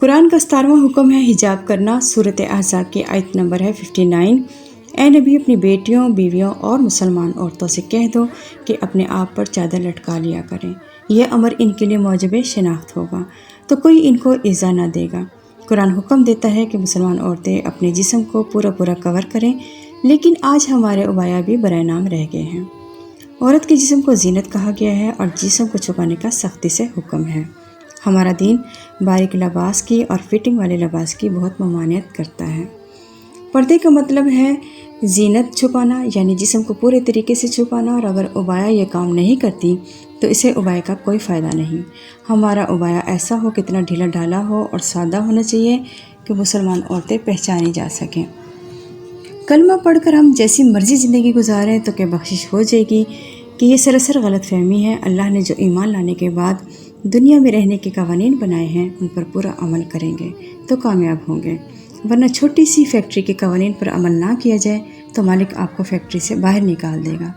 قرآن کا 17واں حکم ہے حجاب کرنا۔ سورۃ احزاب کی آیت نمبر ہے 59۔ اے نبی، اپنی بیٹیوں، بیویوں اور مسلمان عورتوں سے کہہ دو کہ اپنے آپ پر چادر لٹکا لیا کریں۔ یہ امر ان کے لیے موجب شناخت ہوگا تو کوئی ان کو ایذا نہ دے گا۔ قرآن حکم دیتا ہے کہ مسلمان عورتیں اپنے جسم کو پورا کور کریں، لیکن آج ہمارے عبایا بھی برائے نام رہ گئے ہیں۔ عورت کے جسم کو زینت کہا گیا ہے اور جسم کو چھپانے کا سختی سے حکم ہے۔ ہمارا دین باریک لباس کی اور فٹنگ والے لباس کی بہت ممانعت کرتا ہے۔ پردے کا مطلب ہے زینت چھپانا، یعنی جسم کو پورے طریقے سے چھپانا، اور اگر عبایا یہ کام نہیں کرتی تو اسے عبایا کا کوئی فائدہ نہیں۔ ہمارا عبایا ایسا ہو کہ اتنا ڈھیلا ڈھالا ہو اور سادہ ہونا چاہیے کہ مسلمان عورتیں پہچانی جا سکیں۔ کلمہ پڑھ کر ہم جیسی مرضی زندگی گزاریں تو کیا بخشش ہو جائے گی کہ یہ سراسر غلط فہمی ہے۔ اللہ نے جو ایمان لانے کے بعد دنیا میں رہنے کے قوانین بنائے ہیں ان پر پورا عمل کریں گے تو کامیاب ہوں گے، ورنہ چھوٹی سی فیکٹری کے قوانین پر عمل نہ کیا جائے تو مالک آپ کو فیکٹری سے باہر نکال دے گا۔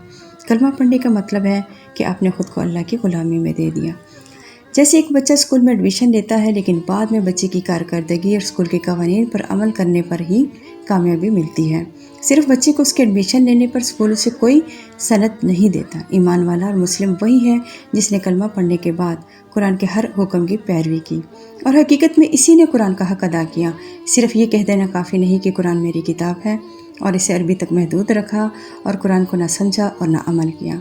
کلمہ پڑھنے کا مطلب ہے کہ آپ نے خود کو اللہ کی غلامی میں دے دیا۔ جیسے ایک بچہ اسکول میں ایڈمیشن لیتا ہے لیکن بعد میں بچے کی کارکردگی اور اسکول کے قوانین پر عمل کرنے پر ہی کامیابی ملتی ہے۔ صرف بچے کو اس کے ایڈمیشن لینے پر اسکول اسے کوئی سند نہیں دیتا۔ ایمان والا اور مسلم وہی ہے جس نے کلمہ پڑھنے کے بعد قرآن کے ہر حکم کی پیروی کی، اور حقیقت میں اسی نے قرآن کا حق ادا کیا۔ صرف یہ کہہ دینا کافی نہیں کہ قرآن میری کتاب ہے اور اسے عربی تک محدود رکھا اور قرآن کو نہ سمجھا اور نہ عمل کیا۔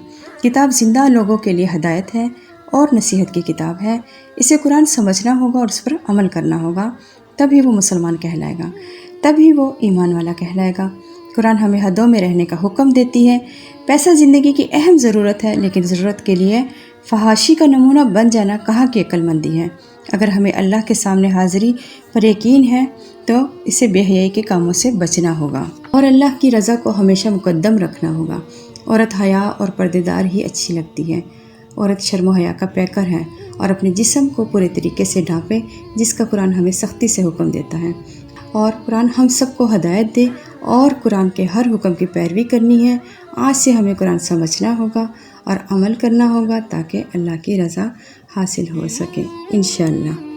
کتاب زندہ لوگوں کے لیے ہدایت ہے اور نصیحت کی کتاب ہے۔ اسے قرآن سمجھنا ہوگا اور اس پر عمل کرنا ہوگا، تبھی وہ مسلمان کہلائے گا، تبھی وہ ایمان والا کہلائے گا۔ قرآن ہمیں حدوں میں رہنے کا حکم دیتی ہے۔ پیسہ زندگی کی اہم ضرورت ہے، لیکن ضرورت کے لیے فحاشی کا نمونہ بن جانا کہاں کی عقل مندی ہے۔ اگر ہمیں اللہ کے سامنے حاضری پر یقین ہے تو اسے بے حیائی کے کاموں سے بچنا ہوگا اور اللہ کی رضا کو ہمیشہ مقدم رکھنا ہوگا۔ عورت حیا اور پردے دار ہی اچھی لگتی ہے۔ عورت شرم و حیا کا پیکر ہے اور اپنے جسم کو پورے طریقے سے ڈھانپے، جس کا قرآن ہمیں سختی سے حکم دیتا ہے۔ اور قرآن ہم سب کو ہدایت دے اور قرآن کے ہر حکم کی پیروی کرنی ہے۔ آج سے ہمیں قرآن سمجھنا ہوگا اور عمل کرنا ہوگا تاکہ اللہ کی رضا حاصل ہو سکے انشاءاللہ۔